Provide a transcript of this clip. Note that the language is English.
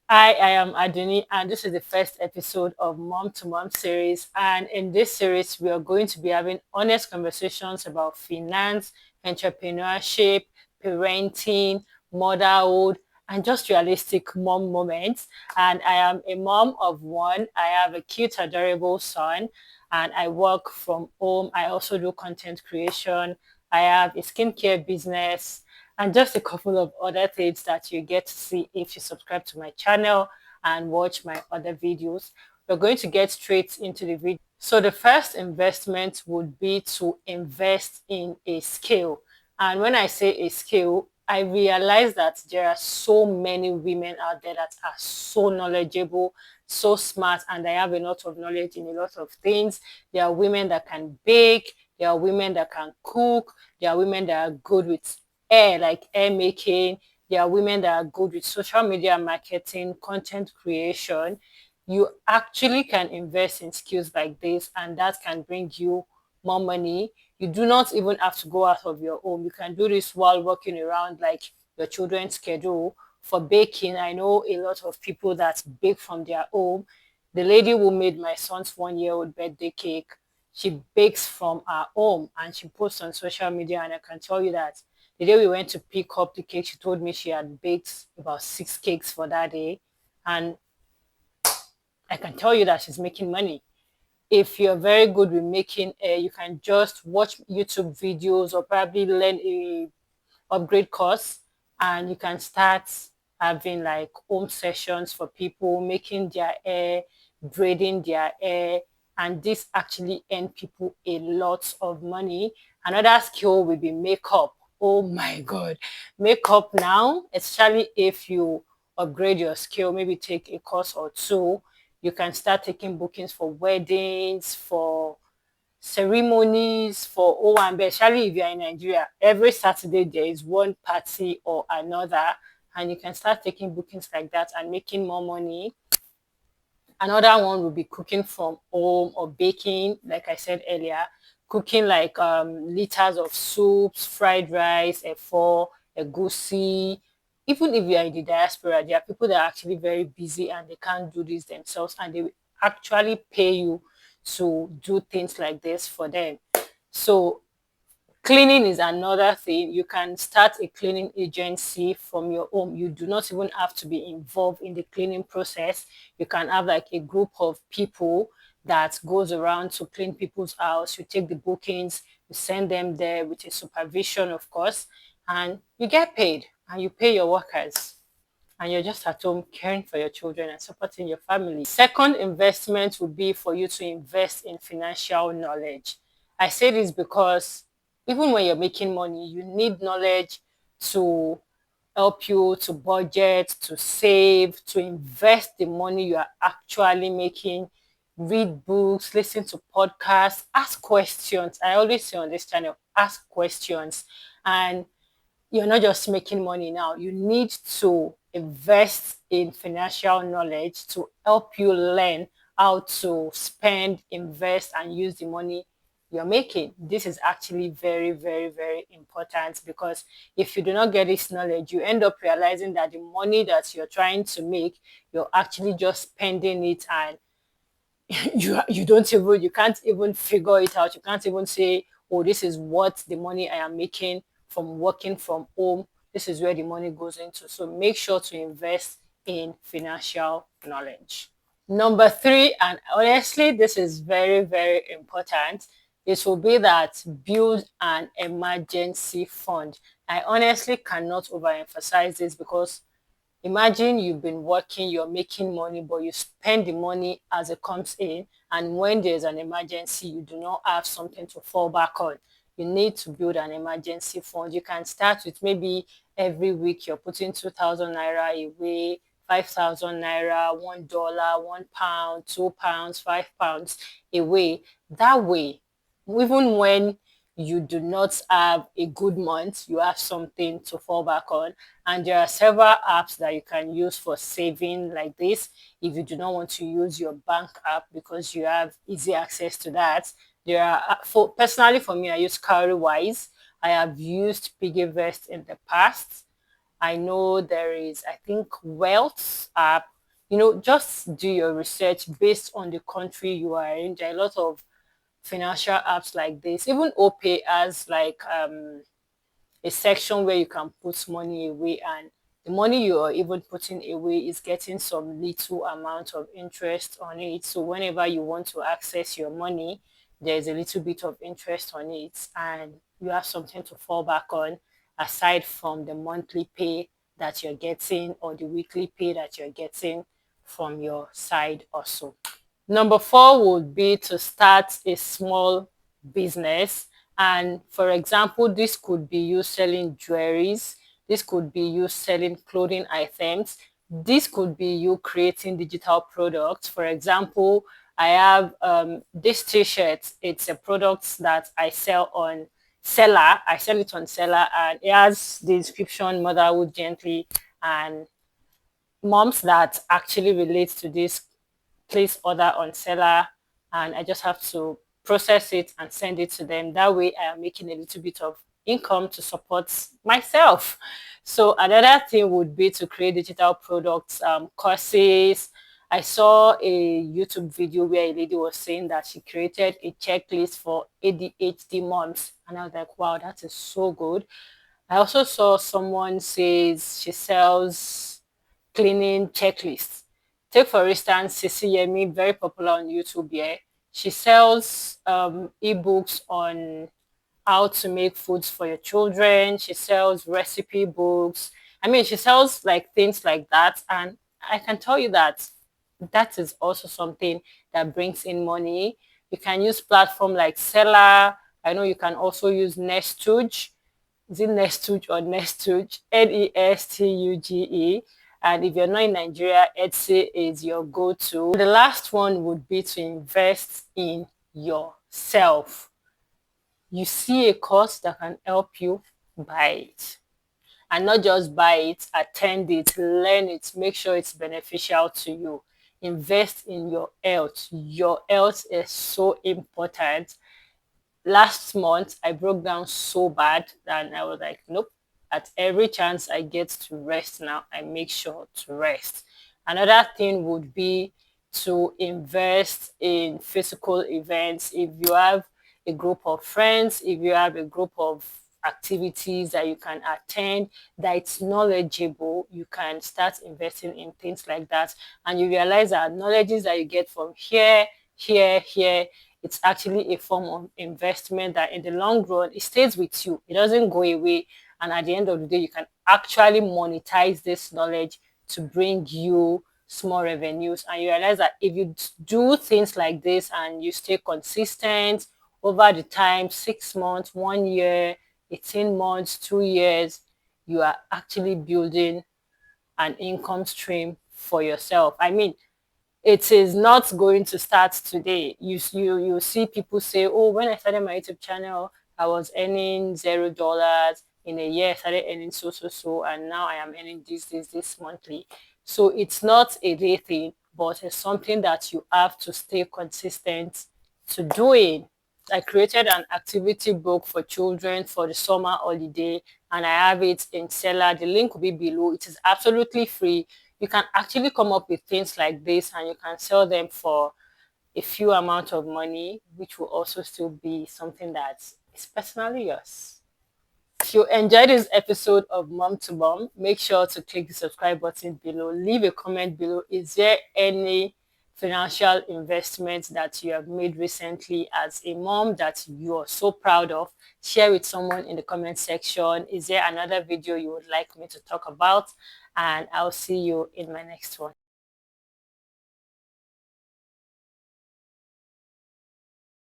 I am Aduni, and this is the first episode of Mom to Mom series. And in this series, we are going to be having honest conversations about finance, entrepreneurship, parenting, motherhood, and just realistic mom moments. And I am a mom of one. I have a cute, adorable son, and I work from home. I also do content creation. I have a skincare business and just a couple of other things that you get to see if you subscribe to my channel and watch my other videos. We're going to get straight into the video. So the first investment would be to invest in a skill. And when I say a skill, I realize that there are so many women out there that are so knowledgeable, so smart, and they have a lot of knowledge in a lot of things. There are women that can bake, there are women that can cook, there are women that are good with hair making. There are women that are good with social media marketing, content creation. You actually can invest in skills like this, and that can bring you more money. You do not even have to go out of your home. You can do this while working around like your children's schedule. For baking, I know a lot of people that bake from their home. The lady who made my son's 1-year-old birthday cake, she bakes from her home and she posts on social media. And I can tell you that the day we went to pick up the cake, she told me she had baked about 6 cakes for that day. And I can tell you that she's making money. If you're very good with making, you can just watch YouTube videos or probably learn a upgrade course, and you can start having like home sessions for people making their hair, braiding their hair, and this actually earn people a lot of money. Another skill will be makeup. Oh my god, makeup now, especially if you upgrade your skill, maybe take a course or two, you can start taking bookings for weddings, for ceremonies, for Owambe, especially if you're in Nigeria. Every Saturday there is one party or another, and you can start taking bookings like that and making more money. Another one would be cooking from home or baking, like I said earlier, cooking like liters of soups, fried rice, a efo, egusi. Even if you are in the diaspora, there are people that are actually very busy and they can't do this themselves, and they will actually pay you to do things like this for them. So cleaning is another thing. You can start a cleaning agency from your home. You do not even have to be involved in the cleaning process. You can have like a group of people that goes around to clean people's house. You take the bookings, you send them there with a supervision, of course, and you get paid and you pay your workers, and you're just at home caring for your children and supporting your family. Second investment would be for you to invest in financial knowledge. I say this because even when you're making money, you need knowledge to help you to budget, to save, to invest the money you are actually making. Read books, listen to podcasts, ask questions. I always say on this channel, ask questions. And you're not just making money now. You need to invest in financial knowledge to help you learn how to spend, invest, and use the money you're making. This is actually very, very, very important, because if you do not get this knowledge, you end up realizing that the money that you're trying to make, you're actually just spending it, and you can't even figure it out. You can't even say, oh, this is what the money I am making from working from home, this is where the money goes into. So make sure to invest in financial knowledge. Number three, and honestly this is very, very important, it will be that build an emergency fund. I honestly cannot overemphasize this, because imagine you've been working, you're making money, but you spend the money as it comes in. And when there's an emergency, you do not have something to fall back on. You need to build an emergency fund. You can start with maybe every week you're putting 2,000 naira away, 5,000 naira, $1, £1, £2, £5 away. That way, even when you do not have a good month, you have something to fall back on. And there are several apps that you can use for saving like this. If you do not want to use your bank app because you have easy access to that, there are, personally for me, I use Cowrywise. I have used Piggyvest in the past. I know there is, I think, Wealth app. just do your research based on the country you are in. There are a lot of financial apps like this. Even OPay has like a section where you can put money away, and the money you are even putting away is getting some little amount of interest on it. So whenever you want to access your money, there's a little bit of interest on it, and you have something to fall back on aside from the monthly pay that you're getting or the weekly pay that you're getting from your side also. Number four would be to start a small business. And for example, this could be you selling jewelries. This could be you selling clothing items. This could be you creating digital products. For example, I have this t-shirt. It's a product that I sell on Seller. I sell it on Seller, and it has the inscription Motherhood Gently. And moms that actually relate to this place order on Seller, and I just have to process it and send it to them. That way I am making a little bit of income to support myself. So another thing would be to create digital products, courses. I saw a YouTube video where a lady was saying that she created a checklist for ADHD moms, and I was like, wow, that is so good. I also saw someone says she sells cleaning checklists. Take for instance, Sisi Yemi, very popular on YouTube here. She sells ebooks on how to make foods for your children. She sells recipe books. I mean, she sells like things like that. And I can tell you that that is also something that brings in money. You can use platform like Seller. I know you can also use Nestuge. Is it Nestuge or Nestuge? Nestuge. And if you're not in Nigeria, Etsy is your go-to. The last one would be to invest in yourself. You see a course that can help you, buy it. And not just buy it, attend it, learn it, make sure it's beneficial to you. Invest in your health. Your health is so important. Last month I broke down so bad and I was like, nope, at every chance I get to rest now, I make sure to rest. Another thing would be to invest in physical events. If you have a group of friends, if you have a group of activities that you can attend that it's knowledgeable, you can start investing in things like that, and you realize that knowledges that you get from here, it's actually a form of investment that in the long run it stays with you, it doesn't go away, and at the end of the day you can actually monetize this knowledge to bring you small revenues. And you realize that if you do things like this and you stay consistent over the time, 6 months, 1 year, 18 months, 2 years, you are actually building an income stream for yourself. I mean, it is not going to start today. You see people say, oh, when I started my YouTube channel, I was earning $0. In a year, I started earning so, and now I am earning this monthly. So it's not a day thing, but it's something that you have to stay consistent to doing. I created an activity book for children for the summer holiday, and I have it in Seller. The link will be below. It is absolutely free. You can actually come up with things like this and you can sell them for a few amount of money, which will also still be something that is personally yours. If you enjoyed this episode of Mom to Mom, make sure to click the subscribe button below. Leave a comment below. Is there any financial investment that you have made recently as a mom that you are so proud of? Share with someone in the comment section. Is there another video you would like me to talk about? And I'll see you in my next one.